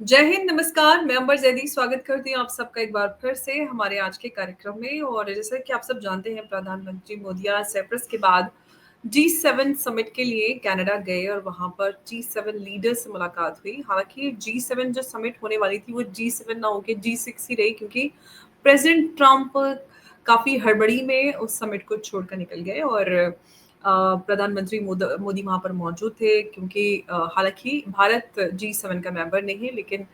जय हिंद, नमस्कार। मैं अंबर जैदी स्वागत करती हूँ आप सबका एक बार फिर से हमारे आज के कार्यक्रम में। और जैसा कि आप सब जानते हैं, प्रधानमंत्री मोदी आज साइप्रस के बाद G7 समिट के लिए कनाडा गए और वहाँ पर G7 लीडर्स से मुलाकात हुई। हालांकि G7 जो समिट होने वाली थी वो G7 ना होकर G6 ही रही, क्योंकि प्रेसिडेंट ट्रंप काफ़ी हड़बड़ी में उस समिट को छोड़कर निकल गए। और प्रधानमंत्री मोदी वहाँ पर मौजूद थे, क्योंकि हालांकि भारत G7 का मेंबर नहीं है, लेकिन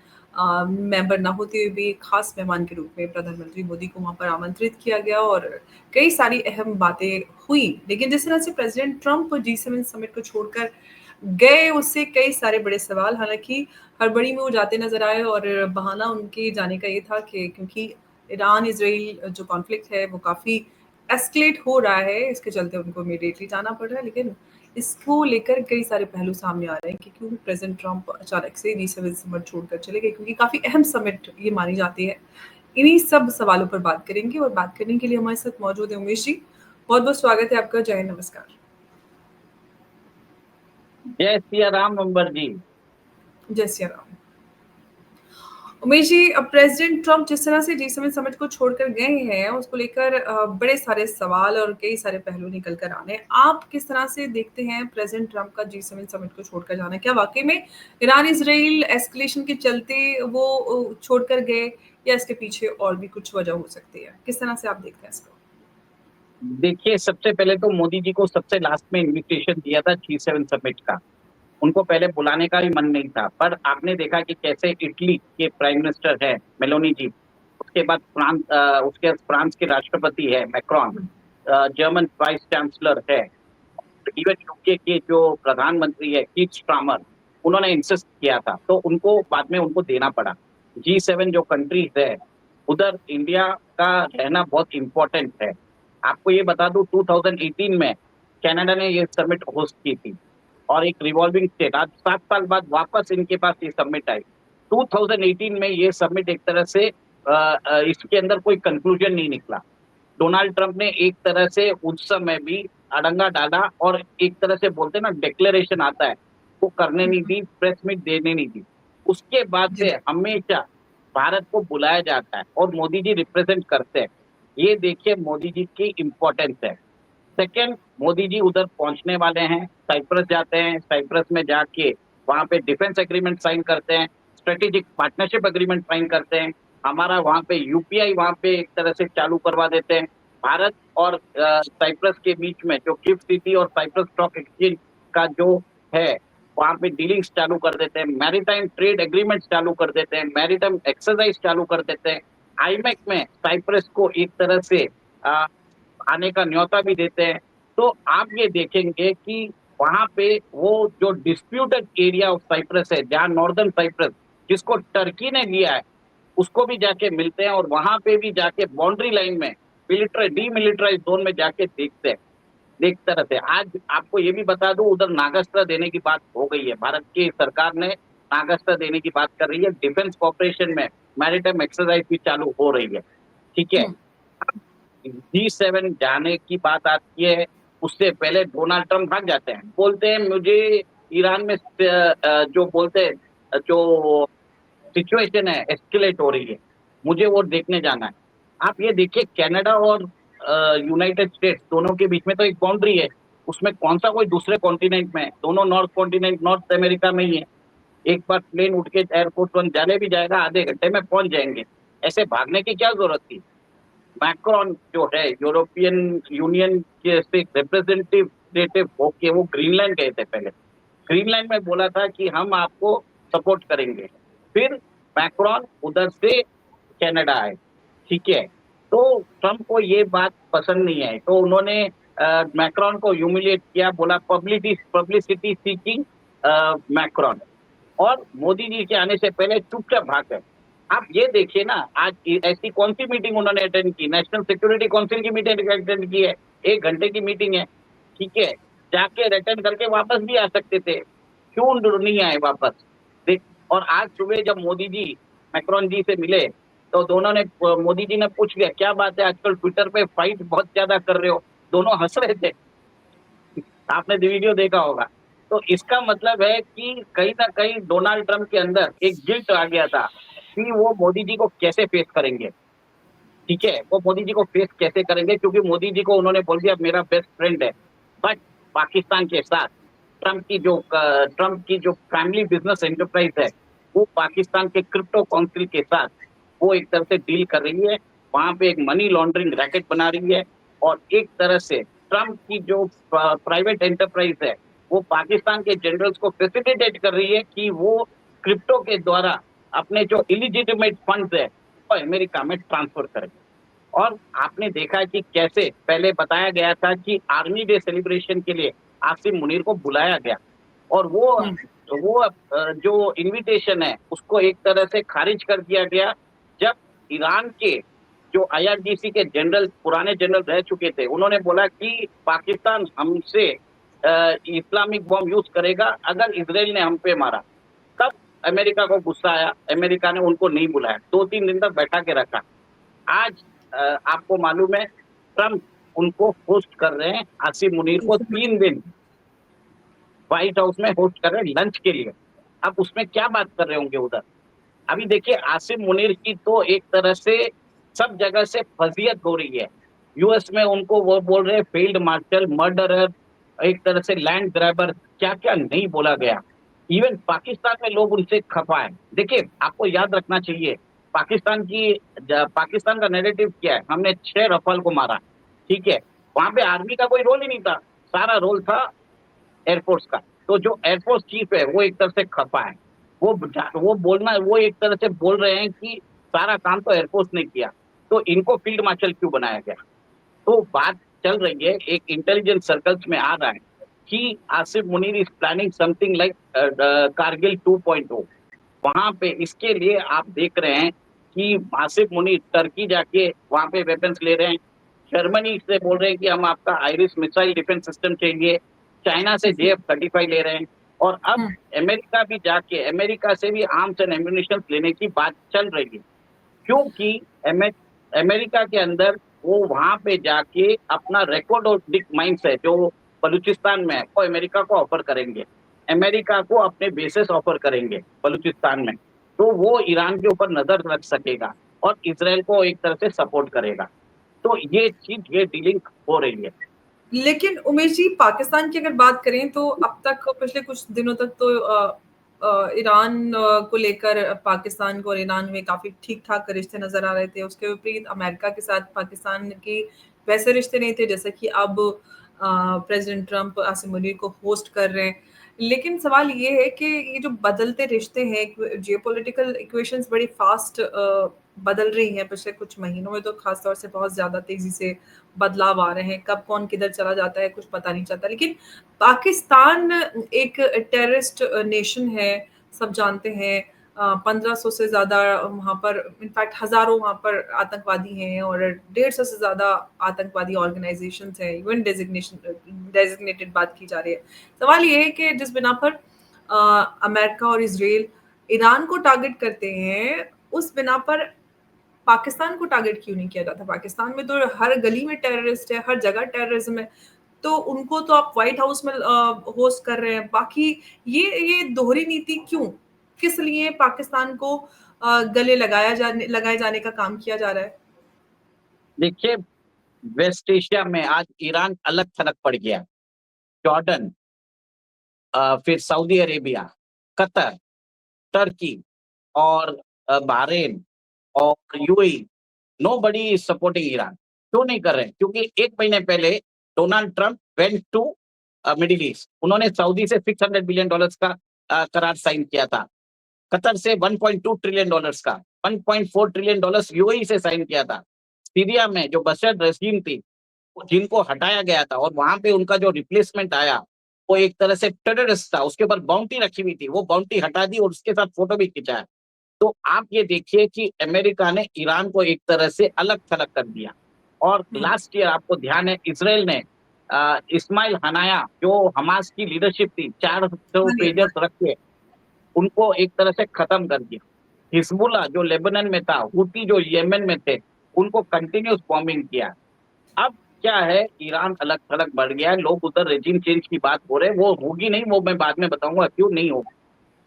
मेंबर ना होते हुए भी एक खास मेहमान के रूप में प्रधानमंत्री मोदी को वहाँ पर आमंत्रित किया गया और कई सारी अहम बातें हुई। लेकिन जिस तरह से प्रेसिडेंट ट्रंप G7 समिट को छोड़कर गए, उससे कई सारे बड़े सवाल, हालांकि हड़बड़ी में वो जाते नजर आए। और बहाना उनके जाने का ये था कि क्योंकि ईरान इसराइल जो कॉन्फ्लिक्ट है वो काफ़ी एस्केलेट हो रहा है, इसके चलते उनको इमीडिएटली जाना पड़ रहा है। लेकिन इसको लेकर कई सारे पहलू सामने आ रहे हैं कि क्यों प्रेसिडेंट ट्रंप अचानक से G7 समिट छोड़कर चले गए, क्योंकि काफ़ी अहम समिट ये मानी जाती है। इन्हीं सब सवालों पर बात करेंगे और बात करने के लिए हमारे साथ मौजूद है उमेश जी। बहुत बहुत स्वागत है आपका। जय हिंद, नमस्कार। जय सिया राम अंबर जी। जय सिया राम। उमेश जी, अब प्रेसिडेंट ट्रंप जिस तरह से G7 समिट को छोड़कर गए हैं, उसको लेकर बड़े सारे सवाल और कई सारे पहलू निकल कर आने हैं। आप किस तरह से देखते हैं प्रेसिडेंट ट्रंप का G7 समिट को छोड़कर जाना? क्या वाकई में ईरान इसराइल एस्केलेशन के चलते वो छोड़कर गए, या इसके पीछे और भी कुछ वजह हो सकती है? किस तरह से आप देखते हैं इसको? देखिए, सबसे पहले तो मोदी जी को सबसे लास्ट में इनविटेशन दिया था G7 समिट का। उनको पहले बुलाने का भी मन नहीं था, पर आपने देखा कि कैसे इटली के प्राइम मिनिस्टर है मेलोनी जी, उसके बाद फ्रांस के राष्ट्रपति है मैक्रॉन, जर्मन वाइस चांसलर है, इवन यूके के जो प्रधानमंत्री है कीर स्टारमर, उन्होंने इंसिस्ट किया था, तो उनको बाद में उनको देना पड़ा। G7 जो कंट्रीज है, उधर इंडिया का रहना बहुत इम्पोर्टेंट है। आपको ये बता दूं, 2018 में कनाडा ने ये समिट होस्ट की थी और एक रिवॉल्विंग स्टेट, आज 7 साल बाद वापस इनके पास ये समिट आई। 2018 में ये समिट एक तरह से इसके अंदर कोई कंक्लूजन नहीं निकला। डोनाल्ड ट्रंप ने एक तरह से उस समय भी अड़ंगा डाला और एक तरह से बोलते हैं ना, डिक्लेरेशन आता है, वो करने नहीं दी, प्रेस मीट देने नहीं दी। उसके बाद जी से जी। हमेशा भारत को बुलाया जाता है और मोदी जी रिप्रेजेंट करते हैं। ये देखिए मोदी जी की इम्पोर्टेंस है। सेकेंड, मोदी जी उधर पहुंचने वाले हैं, साइप्रस जाते हैं, साइप्रस में जाके वहां पे डिफेंस एग्रीमेंट साइन करते हैं, स्ट्रेटेजिक पार्टनरशिप एग्रीमेंट साइन करते हैं। हमारा वहां पे यूपीआई वहां पे एक तरह से चालू करवा देते हैं। भारत और साइप्रस के बीच में जो गिफ्ट सिटी और साइप्रस स्टॉक एक्सचेंज का जो है, वहां पे डीलिंग्स चालू कर देते हैं, मैरीटाइम ट्रेड एग्रीमेंट चालू कर देते हैं, मैरीटाइम एक्सरसाइज चालू कर देते हैं। आईमेक में साइप्रस को एक तरह से आने का न्योता भी देते हैं। तो आप ये देखेंगे कि वहां पे वो जो डिस्प्यूटेड एरिया ऑफ साइप्रस है, जहां नॉर्दर्न साइप्रस जिसको टर्की ने लिया है, उसको भी जाके मिलते हैं और वहां पे भी जाके बाउंड्री लाइन में डीमिलिटराइज जोन में जाके देखते हैं। देख तरह से आज आपको ये भी बता दूं, उधर नागास्त्र देने की बात हो गई है, भारत की सरकार ने नागास्त्र देने की बात कर रही है। डिफेंस कॉर्पोरेशन में मैरिटाइम एक्सरसाइज भी चालू हो रही है। ठीक है। G7 जाने की बात आती है, उससे पहले डोनाल्ड ट्रंप भाग जाते हैं, बोलते हैं मुझे ईरान में जो बोलते हैं जो सिचुएशन है एस्केलेट हो रही है, मुझे वो देखने जाना है। आप ये देखिए, कनाडा और यूनाइटेड स्टेट्स दोनों के बीच में तो एक बाउंड्री है, उसमें कौन सा कोई दूसरे कॉन्टिनेंट में है? दोनों नॉर्थ अमेरिका में ही है। एक बार प्लेन उठ के एयरपोर्ट 1 जाने भी जाएगा, आधे घंटे में पहुंच जाएंगे। ऐसे भागने की क्या जरूरत थी? मैक्रोन जो है यूरोपियन यूनियन के से रिप्रेजेंटेटिव होके वो ग्रीनलैंड गए थे पहले। ग्रीनलैंड में बोला था कि हम आपको सपोर्ट करेंगे। फिर मैक्रोन उधर से कनाडा आए। ठीक है। तो ट्रंप को ये बात पसंद नहीं आई, तो उन्होंने मैक्रोन को ह्यूमिलिएट किया, बोला पब्लिसिटी सीकिंग मैक्रोन। और मोदी जी के आने से पहले चुपचाप भाग गए। आप ये देखिए ना, आज ऐसी कौन सी मीटिंग उन्होंने अटेंड की? नेशनल सिक्योरिटी काउंसिल की मीटिंग अटेंड की है, 1 घंटे की मीटिंग है। ठीक है। जाके अटेंड करके वापस भी आ सकते थे, क्यों नहीं आए वापस? देख, और आज सुबह जब मोदी जी मैक्रोन जी से मिले, तो दोनों ने मोदी जी ने पूछ लिया क्या बात है, आजकल ट्विटर पे फाइट बहुत ज्यादा कर रहे हो। दोनों हंस रहे थे, आपने वीडियो देखा होगा। तो इसका मतलब है कि कहीं ना कहीं डोनाल्ड ट्रंप के अंदर एक गिल्ट आ गया था कि वो मोदी जी को कैसे फेस करेंगे। ठीक है, वो मोदी जी को फेस कैसे करेंगे, क्योंकि मोदी जी को उन्होंने बोल दिया मेरा बेस्ट फ्रेंड है, बट पाकिस्तान के साथ ट्रंप की जो फैमिली बिजनेस एंटरप्राइज है, वो पाकिस्तान के क्रिप्टो काउंसिल के साथ वो एक तरह से डील कर रही है। वहां पे एक मनी लॉन्ड्रिंग रैकेट बना रही है, और एक तरह से ट्रंप की जो प्राइवेट एंटरप्राइज है, वो पाकिस्तान के जनरल्स को फैसिलिटेट कर रही है कि वो क्रिप्टो के द्वारा अपने जो इलिजिटिमेट फंड्स है वो अमेरिका में ट्रांसफर करें। और आपने देखा कि कैसे पहले बताया गया था कि आर्मी डे सेलिब्रेशन के लिए आसिम मुनीर को बुलाया गया, और वो जो इनविटेशन है उसको एक तरह से खारिज कर दिया गया, जब ईरान के जो आईआरजीसी के जनरल, पुराने जनरल रह चुके थे, उन्होंने बोला कि पाकिस्तान हमसे इस्लामिक बॉम्ब यूज करेगा अगर इसराइल ने हम पे मारा। तब अमेरिका को गुस्सा आया, अमेरिका ने उनको नहीं बुलाया, 2-3 दिन तक बैठा के रखा। आज आपको मालूम है ट्रंप उनको होस्ट कर रहे हैं, आसिम मुनीर को 3 दिन व्हाइट हाउस में होस्ट कर रहे हैं लंच के लिए। अब उसमें क्या बात कर रहे होंगे उधर? अभी देखिए आसिम मुनीर की तो एक तरह से सब जगह से फजीयत हो रही है। यूएस में उनको वो बोल रहे हैं फील्ड मार्शल, मर्डरर, एक तरह से लैंड ग्रैबर, क्या क्या नहीं बोला गया। इवन पाकिस्तान में लोग उनसे खफा है। देखिए आपको याद रखना चाहिए, पाकिस्तान का नैरेटिव क्या है, हमने 6 रफाल को मारा। ठीक है, वहां पे आर्मी का कोई रोल ही नहीं था, सारा रोल था एयरफोर्स का। तो जो एयरफोर्स चीफ है वो एक तरह से खफा है। वो एक तरह से बोल रहे हैं कि सारा काम तो एयरफोर्स ने किया, तो इनको फील्ड मार्शल क्यों बनाया गया। तो बात चल रही है, एक इंटेलिजेंस सर्कल्स में आ रहा है कि Asif Munir is planning something like Kargil 2.0। वहां पे इसके लिए आप देख रहे हैं कि आसिफ मुनीर टर्की जाके वहां पे वेपन्स ले रहे हैं, जर्मनी से बोल रहे हैं कि हम आपका आइरिस मिसाइल डिफेंस सिस्टम चाहिए, चाइना से JF-35 ले रहे हैं, और अब अमेरिका भी जाके अमेरिका से भी आर्म्स एंड एम्यूनिशन लेने की बात चल रही है। क्योंकि अमेरिका के अंदर वो वहां पे जाके अपना रिकॉर्ड और डिक माइंस है जो बलूचिस्तान में है, वो अमेरिका को ऑफर करेंगे, अमेरिका को अपने बेसिस ऑफर करेंगे बलूचिस्तान में। तो वो ईरान के ऊपर नजर रख सकेगा और इसराइल को एक तरह से सपोर्ट करेगा। तो ये डीलिंग हो रही है। लेकिन उमेश जी, पाकिस्तान की अगर बात करें तो अब तक पिछले कुछ दिनों तक तो ईरान को लेकर पाकिस्तान को और ईरान में काफी ठीक ठाक रिश्ते नजर आ रहे थे। उसके विपरीत अमेरिका के साथ पाकिस्तान की वैसे रिश्ते नहीं थे जैसे कि अब प्रेसिडेंट ट्रंप आसिम मुनीर को होस्ट कर रहे हैं। लेकिन सवाल ये है कि ये जो बदलते रिश्ते हैं, जियोपॉलिटिकल इक्वेशंस बड़ी फास्ट बदल रही हैं पिछले कुछ महीनों में, तो खास तौर से बहुत ज्यादा तेजी से बदलाव आ रहे हैं। कब कौन किधर चला जाता है कुछ पता नहीं चलता। लेकिन पाकिस्तान एक टेररिस्ट नेशन है, सब जानते हैं। 1500 से ज्यादा वहाँ पर, इनफैक्ट हजारों वहाँ पर आतंकवादी हैं, और 150 से ज्यादा आतंकवादी ऑर्गेनाइजेशंस हैं, यूएन डेजिग्नेटेड बात की जा रही है। सवाल ये है कि जिस बिना पर अमेरिका और इसराइल ईरान को टारगेट करते हैं, उस बिना पर पाकिस्तान को टारगेट क्यों नहीं किया जाता? पाकिस्तान में तो हर गली में टेररिस्ट है, हर जगह टेररिज्म है, तो उनको तो आप व्हाइट हाउस में होस्ट कर रहे हैं। बाकी ये दोहरी नीति क्यों? किस लिए पाकिस्तान को गले लगाए जाने का काम किया जा रहा है? देखिए वेस्ट एशिया में आज ईरान अलग थलग पड़ गया। जॉर्डन, फिर सऊदी अरेबिया, कतर, टर्की और बहरीन और UAE, nobody is supporting Iran. क्यों नहीं कर रहे? क्योंकि 1 महीने पहले Donald Trump went to Middle East, उन्होंने सऊदी से $600 बिलियन का करार साइन किया था, कतर से $1.2 ट्रिलियन का, $1.4 ट्रिलियन यूएई से साइन किया था। सीरिया में जो बशर रेजीम थी जिनको हटाया गया था, और वहां पे उनका जो रिप्लेसमेंट आया वो एक तरह से टेररिस्ट था, उसके ऊपर बाउंटी रखी हुई थी, वो बाउंटी हटा दी और उसके साथ फोटो भी खिंचाया। तो आप ये देखिए कि अमेरिका ने ईरान को एक तरह से अलग थलग कर दिया। और लास्ट ईयर आपको ध्यान है इसराइल ने इस्माइल हनाया जो हमास की लीडरशिप थी, 400 हाँ जी, हाँ। पेजर्स रख के उनको एक तरह से खत्म कर दिया। हिजबुल्लाह जो लेबनान में था, हुती जो यमन में थे, उनको कंटिन्यूस बॉम्बिंग किया। अब क्या है, ईरान अलग थलग बढ़ गया है, लोग उधर रेजिम चेंज की बात हो रहे हैं, वो होगी नहीं, वो मैं बाद में बताऊंगा क्यों नहीं होगी।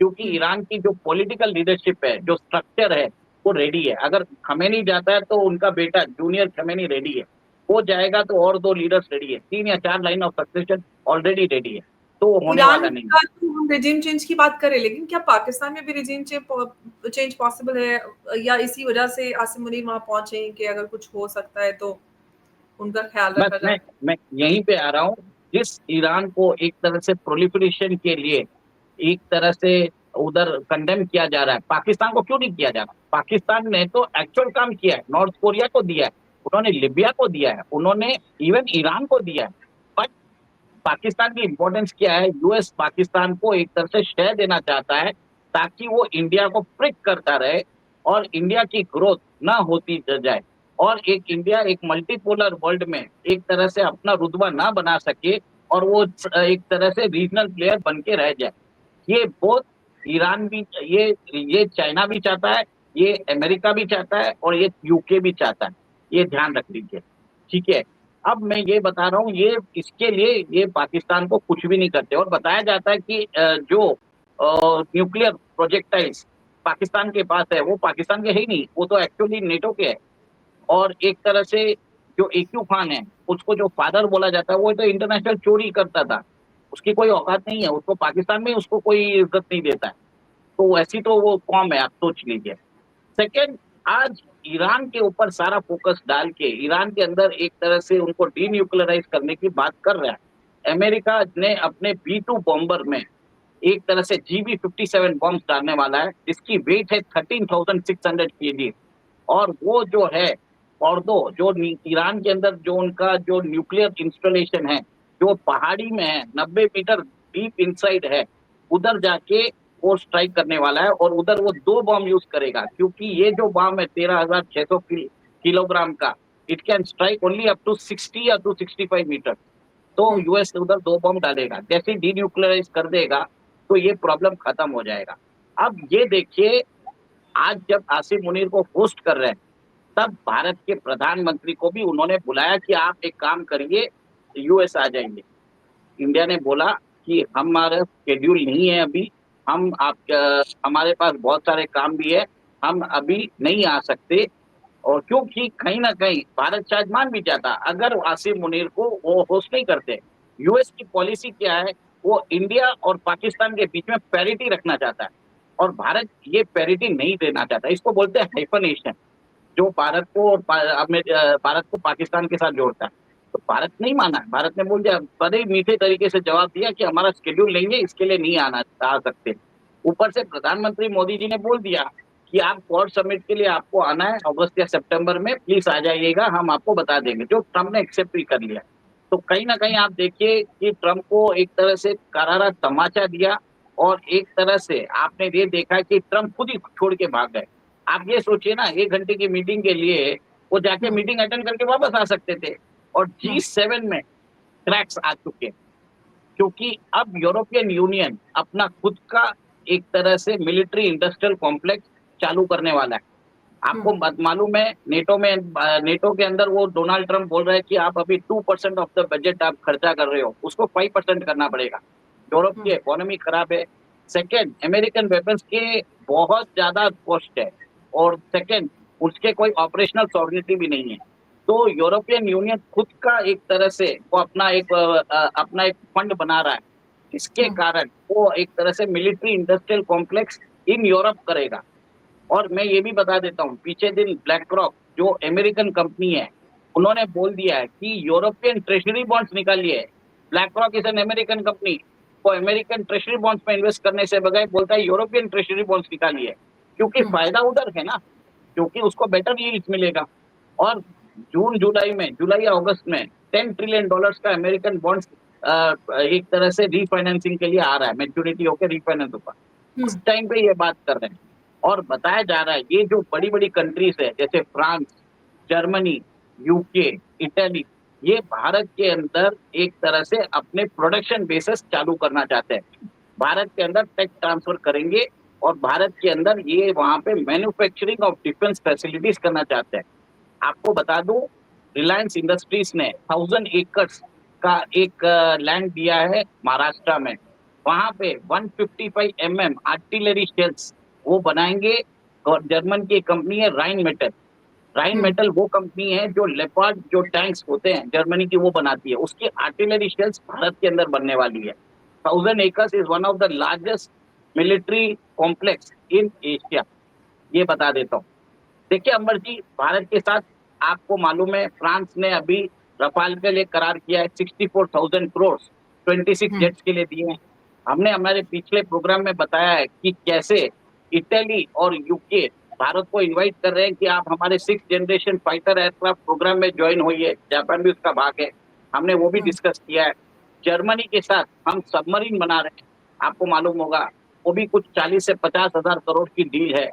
क्योंकि ईरान की जो पॉलिटिकल लीडरशिप है, जो स्ट्रक्चर है, वो रेडी है। अगर खमेनी जाता है तो उनका बेटा जूनियर खमेनी रेडी है, वो जाएगा तो और 2 लीडर्स रेडी है, 3 या 4 line of succession already ready है, तो वो होने ईरान वाला नहीं। का तो हम रिजीम चेंज की बात करें, लेकिन क्या पाकिस्तान में भी रिजीम चेंज पॉसिबल है, या इसी वजह से आसिम मुनीर वहां पहुंचे कि अगर कुछ हो सकता है तो उनका ख्याल बस रखा मैं जाए? मैं यहीं पे आ रहा हूँ। जिस ईरान को एक तरह से प्रोलिफरेशन के लिए एक तरह से उधर कंडेम किया जा रहा है, पाकिस्तान को क्यों नहीं किया जा रहा? पाकिस्तान ने तो एक्चुअल काम किया है, नॉर्थ कोरिया को दिया है, उन्होंने लिबिया को दिया है, उन्होंने इवन ईरान को दिया है। बट पाकिस्तान की इंपॉर्टेंस क्या है, यूएस पाकिस्तान को एक तरह से शेयर देना चाहता है ताकि वो इंडिया को प्रिक करता रहे और इंडिया की ग्रोथ ना होती जाए, और एक इंडिया एक मल्टीपोलर वर्ल्ड में एक तरह से अपना रुतबा ना बना सके, और वो एक तरह से रीजनल प्लेयर बन के रह जाए। ये बहुत ईरान भी, ये चाइना भी चाहता है, ये अमेरिका भी चाहता है, और ये यूके भी चाहता है। ये ध्यान रख लीजिए, ठीक है। अब मैं ये बता रहा हूँ, ये इसके लिए ये पाकिस्तान को कुछ भी नहीं करते, और बताया जाता है कि जो न्यूक्लियर प्रोजेक्टाइल्स पाकिस्तान के पास है, वो पाकिस्तान के है ही नहीं, वो तो एक्चुअली नेटो के है। और एक तरह से जो एक्यू खान है, उसको जो फादर बोला जाता है, वो तो इंटरनेशनल चोरी करता था, उसकी कोई औकात नहीं है, उसको पाकिस्तान में उसको कोई इज्जत नहीं देता है। तो ऐसी तो वो कौम है, आप सोच लीजिए। सेकेंड, आज ईरान के ऊपर सारा फोकस डाल के ईरान के अंदर एक तरह से उनको डीन्यूक्लियराइज करने की बात कर रहा है। अमेरिका ने अपने B2 बॉम्बर में एक तरह से GB-57 बॉम्ब डालने वाला है, जिसकी वेट है 13,600 kg। और वो जो है, और दो जो ईरान के अंदर जो उनका जो न्यूक्लियर इंस्टॉलेशन है, जो पहाड़ी में है, 90 मीटर डीप इनसाइड है, उधर जाके वो स्ट्राइक करने वाला है, और उधर वो 2 बॉम्ब यूज करेगा, क्योंकि ये जो बॉम्ब है 13,600 किलोग्राम का, it can strike only up to 60 या टू 65 मीटर। तो यूएस उधर 2 बॉम्ब डालेगा, जैसे डीन्यूक्लियराइज कर देगा तो ये प्रॉब्लम खत्म हो जाएगा। अब ये देखिए, आज जब आसिम मुनीर को होस्ट कर रहे हैं, तब भारत के प्रधानमंत्री को भी उन्होंने बुलाया कि आप एक काम करिए, यूएस आ जाएंगे। इंडिया ने बोला कि हमारा शेड्यूल नहीं है अभी, हम आप हमारे पास बहुत सारे काम भी है, हम अभी नहीं आ सकते। और क्योंकि कहीं ना कहीं भारत शायद मान भी जाता अगर आसिम मुनीर को वो होस्ट नहीं करते। यूएस की पॉलिसी क्या है, वो इंडिया और पाकिस्तान के बीच में पैरिटी रखना चाहता है, और भारत ये पैरिटी नहीं देना चाहता, इसको बोलते हैं हाइफनेशन, जो भारत को और भारत को पाकिस्तान के साथ जोड़ता है। तो भारत नहीं माना, भारत ने बोल दिया, बड़े मीठे तरीके से जवाब दिया कि हमारा शेड्यूल लेंगे, इसके लिए नहीं आ सकते। ऊपर से प्रधानमंत्री मोदी जी ने बोल दिया कि आप क्वाड समिट के लिए आपको आना है अगस्त या सितंबर में, प्लीज आ जाइएगा, हम आपको बता देंगे, जो ट्रम्प ने एक्सेप्ट भी कर लिया। तो कहीं ना कहीं आप देखिए कि ट्रम्प को एक तरह से करारा तमाचा दिया, और एक तरह से आपने ये देखा कि ट्रम्प खुद ही छोड़ के भाग गए। आप ये सोचिए ना, 1 घंटे की मीटिंग के लिए वो जाके मीटिंग अटेंड करके वापस आ सकते थे। और G7 में क्रैक्स आ चुके हैं, क्योंकि अब यूरोपियन यूनियन अपना खुद का एक तरह से मिलिट्री इंडस्ट्रियल कॉम्प्लेक्स चालू करने वाला है। आपको मालूम है, नेटो के अंदर वो डोनाल्ड ट्रम्प बोल रहा है कि आप अभी 2% ऑफ द बजट आप खर्चा कर रहे हो, उसको 5% करना पड़ेगा। यूरोप की इकोनॉमी खराब है। सेकेंड, अमेरिकन वेपन्स के बहुत ज्यादा कॉस्ट है, और सेकेंड, उसके कोई ऑपरेशनल सॉवरेनिटी भी नहीं है। तो यूरोपियन यूनियन खुद का एक तरह से वो अपना एक फंड बना रहा है, जिसके कारण वो एक तरह से military industrial complex in Europe करेगा। और मैं ये भी बता देता हूँ, पीछे दिन ब्लैक रॉक जो अमेरिकन कंपनी है, उन्होंने बोल दिया है कि यूरोपियन ट्रेजरी बॉन्ड्स निकालिए। Black rock is an American company, वो अमेरिकन ट्रेजरी बॉन्ड्स में इन्वेस्ट करने से बजाय बोलता है यूरोपियन ट्रेजरी बॉन्ड्स निकालिए, क्योंकि फायदा उधर है ना, क्योंकि उसको बेटर यील्ड मिलेगा। और जुलाई या अगस्त में $10 ट्रिलियन का अमेरिकन बॉन्ड्स एक तरह से रीफाइनेंसिंग के लिए आ रहा है, मैच्योरिटी होकर रीफाइनेंस होगा। उस टाइम पे ये बात कर रहे हैं, और बताया जा रहा है ये जो बड़ी बड़ी कंट्रीज है, जैसे फ्रांस, जर्मनी, यूके, इटली, ये भारत के अंदर एक तरह से अपने प्रोडक्शन बेसिस चालू करना चाहते हैं, भारत के अंदर टेक ट्रांसफर करेंगे, और भारत के अंदर ये वहां पे मैन्युफैक्चरिंग ऑफ डिफेंस फैसिलिटीज करना चाहते हैं। आपको बता दूं, रिलायंस इंडस्ट्रीज ने 1000 एकड़ का एक लैंड दिया है महाराष्ट्र में। वहां पे 155 आर्टिलरी शेल्स वो बनाएंगे। और जर्मन की कंपनी है राइन मेटल। राइन हम्म। मेटल वो कंपनी है जो लेपर्ड जो टैंक्स होते हैं जर्मनी की वो बनाती है, उसकी आर्टिलरी शेल्स भारत के अंदर बनने वाली है। 1000 acres is one of the largest military complex in Asia, ये बता देता हूँ। देखिए अंबर जी, भारत के साथ आपको मालूम है फ्रांस ने अभी रफाल के लिए करार किया है, 64,000 करोड़ 26 हम्म। जेट्स के लिए दिए हैं। हमने हमारे पिछले प्रोग्राम में बताया है कि कैसे इटली और यूके भारत को इनवाइट कर रहे हैं कि आप हमारे 6th generation fighter aircraft programme में ज्वाइन होइए। जापान भी उसका भाग है, हमने वो भी हम्म। डिस्कस किया है। जर्मनी के साथ हम सबमरीन बना रहे हैं, आपको मालूम होगा, वो भी कुछ 40 से 50 हजार करोड़ की डील है।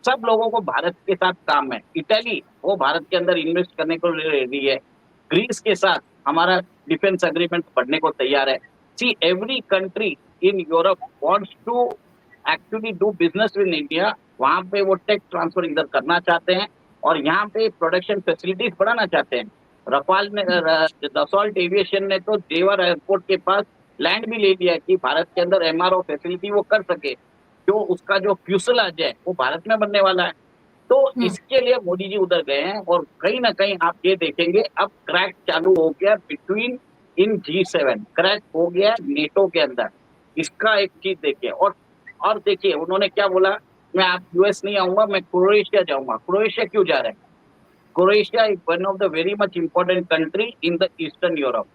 सब लोगों को भारत के साथ काम है। इटली वो भारत के अंदर इन्वेस्ट करने को रेडी है। ग्रीस के साथ हमारा डिफेंस एग्रीमेंट बढ़ने को तैयार है। See every country in Europe wants to actually do business with India. वहां पे वो टेक ट्रांसफर इधर करना चाहते हैं और यहाँ पे प्रोडक्शन फैसिलिटीज बढ़ाना चाहते हैं। रफाल ने दसॉल्ट एविएशन ने तो जेवर एयरपोर्ट के पास लैंड भी ले लिया कि भारत के अंदर एमआरओ फैसिलिटी वो कर सके। जो उसका जो फ्यूसलाज है वो भारत में बनने वाला है। तो हम्म। इसके लिए मोदी जी उधर गए हैं और कहीं ना कहीं आप ये देखेंगे अब क्रैक चालू हो गया बिटवीन इन G7, क्रैक हो गया नेटो के अंदर। इसका एक चीज देखिए। और देखिए उन्होंने क्या बोला, मैं आप यूएस नहीं आऊंगा, मैं क्रोएशिया जाऊंगा। क्रोएशिया क्यों जा रहे हैं? Croatia is one of the very much important country in the eastern Europe.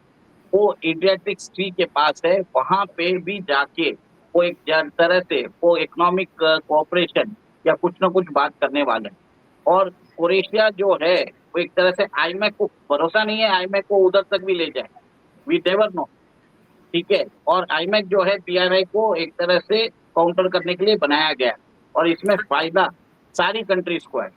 वो एड्रियाटिक सी के पास है, वहां पे भी जाके वो एक तरह से वो इकोनॉमिक कोऑपरेशन या कुछ ना कुछ बात करने वाले हैं। और क्रोएशिया जो है वो एक तरह से आईमैक को भरोसा नहीं है, आईमैक को उधर तक भी ले जाए, वी नेवर नो। ठीक है, और आईमैक जो है पीआरआई को एक तरह से काउंटर करने के लिए बनाया गया है। और इसमें फायदा सारी कंट्रीज को है,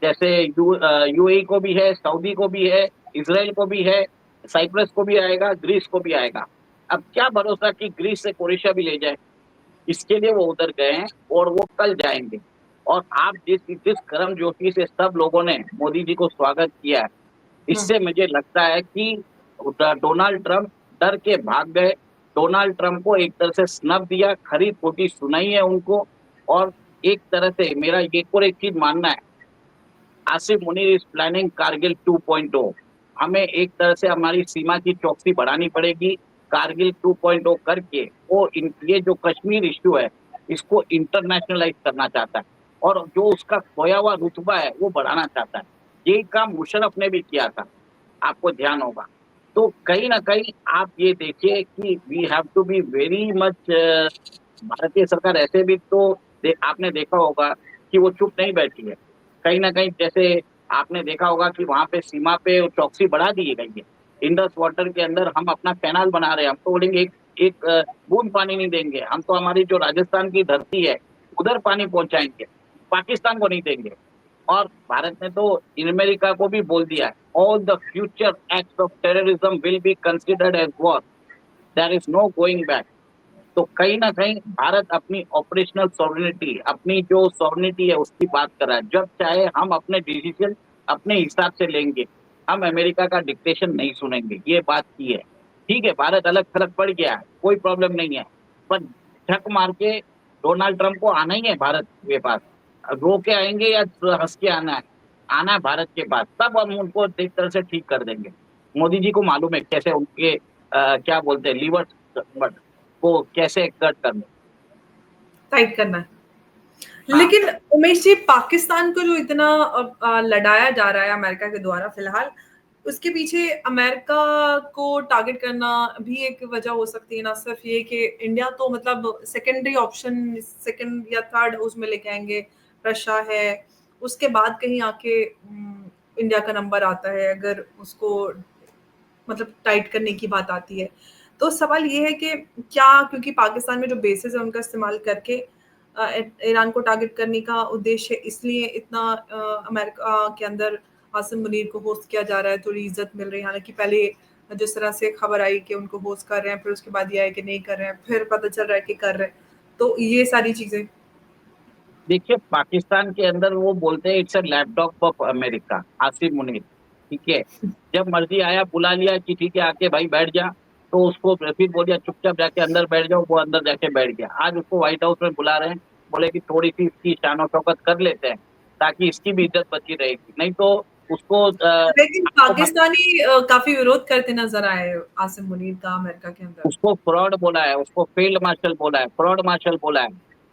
जैसे यूएई को भी है, सऊदी को भी है, इसराइल को भी है, साइप्रस को भी आएगा, ग्रीस को भी आएगा। अब क्या भरोसा कि ग्रीस से क्रोएशिया भी ले जाए, इसके लिए वो उधर गए हैं और वो कल जाएंगे। और आप जिस जिस गर्मजोशी से सब लोगों ने मोदी जी को स्वागत किया है, हम्म। इससे मुझे लगता है कि डोनाल्ड ट्रंप डर के भाग गए। डोनाल्ड ट्रंप को एक तरह से स्नब दिया, खरी खोटी सुनाई है उनको। और एक तरह से मेरा एक और एक चीज मानना है, आसिफ मुनीर इज प्लानिंग कारगिल 2.0। हमें एक तरह से हमारी सीमा की चौकसी बढ़ानी पड़ेगी। कारगिल 2.0 करके वो ये जो कश्मीर इश्यू है इसको इंटरनेशनलाइज करना चाहता है और जो उसका खोया हुआ रुतबा है वो बढ़ाना चाहता है। यही काम मुशर्रफ ने भी किया था, आपको ध्यान होगा। तो कहीं ना कहीं आप ये देखिए कि we have to be very much. भारतीय सरकार ऐसे भी तो आपने देखा होगा कि वो चुप नहीं बैठी है। कहीं ना कहीं जैसे आपने देखा होगा कि वहां पे सीमा पे चौकसी बढ़ा दी गई है। इंडस वाटर के अंदर हम अपना कैनाल बना रहे हैं, हम तो बोलेंगे एक बूंद पानी नहीं देंगे, हम तो हमारी जो राजस्थान की धरती है उधर पानी पहुंचाएंगे, पाकिस्तान को नहीं देंगे। और भारत ने तो अमेरिका को भी बोल दिया है, all the future acts of terrorism will be considered as war, there is no going back. तो कहीं ना कहीं भारत अपनी ऑपरेशनल सॉवरेनिटी, अपनी जो सॉवरेनिटी है उसकी बात कर रहा है। जब चाहे हम अपने डिसीजन अपने हिसाब से लेंगे, हम अमेरिका का डिक्टेशन नहीं सुनेंगे, ये बात की है। ठीक है, भारत अलग थलग पड़ गया है, कोई प्रॉब्लम नहीं है, पर झक मार के डोनाल्ड ट्रंप को आना ही है भारत के पास। रो के आएंगे या हंस के आना है भारत के पास, तब हम उनको एक तरह से ठीक कर देंगे। मोदी जी को मालूम है कैसे उनके क्या बोलते हैं लीवर को कैसे कट करना। टाइट करना है। हाँ, लेकिन उमेश जी, पाकिस्तान को जो इतना लड़ाया जा रहा है अमेरिका के द्वारा फिलहाल, उसके पीछे अमेरिका को टारगेट करना भी एक वजह हो सकती है। ना सिर्फ ये कि इंडिया तो मतलब सेकेंडरी ऑप्शन, सेकंड या थर्ड उसमें लेके आएंगे, रशिया है, उसके बाद कहीं आके इंडिया का नंबर आता है अगर उसको मतलब टाइट करने की बात आती है। तो सवाल ये है कि क्या, क्योंकि पाकिस्तान में जो बेसिस है उनका इस्तेमाल करके ईरान को टारगेट करने का उद्देश्य, इसलिए इतना अमेरिका के अंदर आसिम मुनीर को होस्ट किया जा रहा है, थोड़ी इज्जत मिल रही है। हालांकि पहले जिस तरह से खबर आई कि उनको होस्ट कर रहे हैं, फिर उसके बाद ये आया कि नहीं कर रहे हैं, फिर पता चल रहा है कि कर रहे हैं, तो ये सारी चीजें। देखिए पाकिस्तान के अंदर वो बोलते हैं it's a laptop off America, Asif Munir. ठीक है, जब मर्जी आया बुला लिया कि ठीक है आके भाई बैठ जा, तो उसको फिर बोल दिया चुपचाप जाके अंदर बैठ जाओ, वो अंदर जाके बैठ गया। आज उसको व्हाइट हाउस में बुला रहे हैं, बोले कि थोड़ी सी इसकी शानो शौकत कर लेते हैं ताकि इसकी भी इज्जत बची रहेगी, नहीं तो उसको लेकिन आपको पाकिस्तानी काफी विरोध करते नजर आए आसिम मुनीर का अमेरिका के अंदर। उसको फ्रॉड बोला है, उसको फील्ड मार्शल बोला है, फ्रॉड मार्शल बोला है,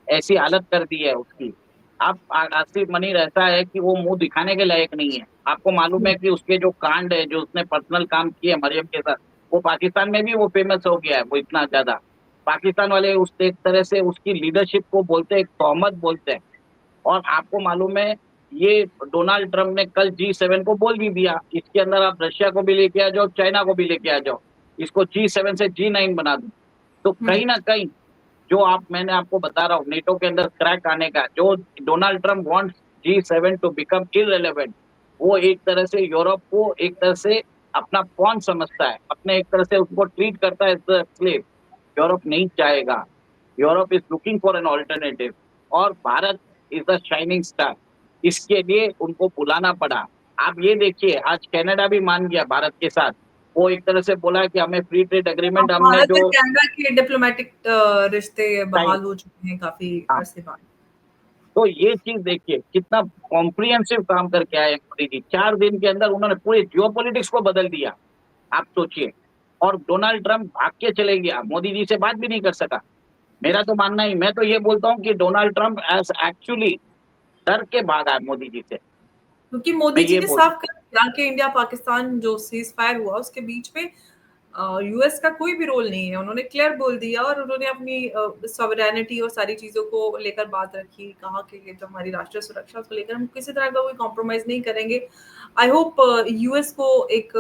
ऐसी हालत कर दी है उसकी। अब आसिफ मनीर ऐसा है कि वो मुंह दिखाने के लायक नहीं है। आपको मालूम है कि उसके जो कांड है, जो उसने पर्सनल काम किए मरियम के साथ, वो पाकिस्तान में भी वो फेमस हो गया है, वो इतना ज्यादा पाकिस्तान वाले उस एक तरह से उसकी लीडरशिप को बोलते हैं, तोहमत बोलते हैं। और आपको मालूम है ये डोनाल्ड ट्रंप ने कल G7 को बोल भी दिया, इसके अंदर आप रशिया को भी लेके आ जाओ, चाइना को भी लेके आ जाओ, इसको G7 से G9 बना दो। तो हम्म। कहीं ना कहीं जो आप मैंने आपको बता रहा हूँ नेटो के अंदर क्रैक आने का, जो Donald Trump wants G7 to become irrelevant, वो एक तरह से यूरोप को एक तरह से अपना पॉन समझता है, अपने एक तरह से उसको ट्रीट करता है एज अ स्लेव। यूरोप नहीं चाहेगा, Europe is looking for an alternative, और Bharat is the shining star, इसके लिए उनको बुलाना पड़ा। आप ये देखिए आज कनाडा भी मान गया भारत के साथ, वो एक तरह से बोला कि हमें फ्री ट्रेड अब एग्रीमेंट हमने भारत और जो कनाडा के डिप्लोमेटिक रिश्ते टाइम, बहाल हो चुके हैं काफी हाँ, अरसे बाद। तो ये चीज देखिए कितना कॉम्प्रिहेंसिव काम करके आए मोदी जी। 4 दिन के अंदर उन्होंने पूरे जियोपॉलिटिक्स को बदल दिया, आप सोचिए। और डोनाल्ड ट्रंप भाग के चले गया, मोदी जी से बात भी नहीं कर सका। मेरा तो मानना ही, मैं तो ये बोलता हूँ कि डोनाल्ड ट्रंप एज एक्चुअली डर के भागा है मोदी जी से। क्योंकि मैं मोदी जी ये ने बोल, साफ कर दिया कि इंडिया पाकिस्तान जो सीज फायर हुआ उसके बीच में यूएस का कोई भी रोल नहीं है। उन्होंने क्लियर बोल दिया और उन्होंने अपनी सॉवरेनिटी और सारी चीजों को लेकर बात रखी, कहा कि ये तो हमारी राष्ट्रीय सुरक्षा को लेकर हम किसी तरह का कोई कॉम्प्रोमाइज नहीं करेंगे। आई होप यूएस को एक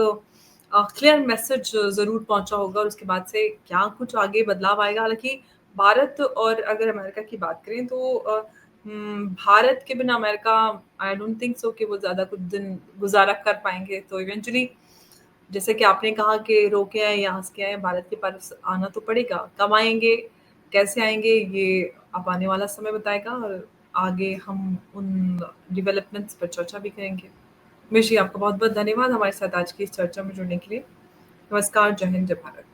क्लियर मैसेज जरूर पहुंचा होगा और उसके बाद से क्या कुछ आगे बदलाव आएगा। हालांकि भारत और अगर अमेरिका की बात करें तो भारत के बिना America I don't think so कि वो ज्यादा कुछ दिन गुजारा कर पाएंगे। तो इवेंचुअली जैसे कि आपने कहा कि रोके आए यहाँ से आए, भारत के पास आना तो पड़ेगा। कब आएंगे, कैसे आएंगे, ये अब आने वाला समय बताएगा और आगे हम उन डेवलपमेंट्स पर चर्चा भी करेंगे। मिश्री, आपका बहुत बहुत धन्यवाद हमारे साथ आज की इस चर्चा में जुड़ने के लिए। नमस्कार, जय हिंद, जय भारत।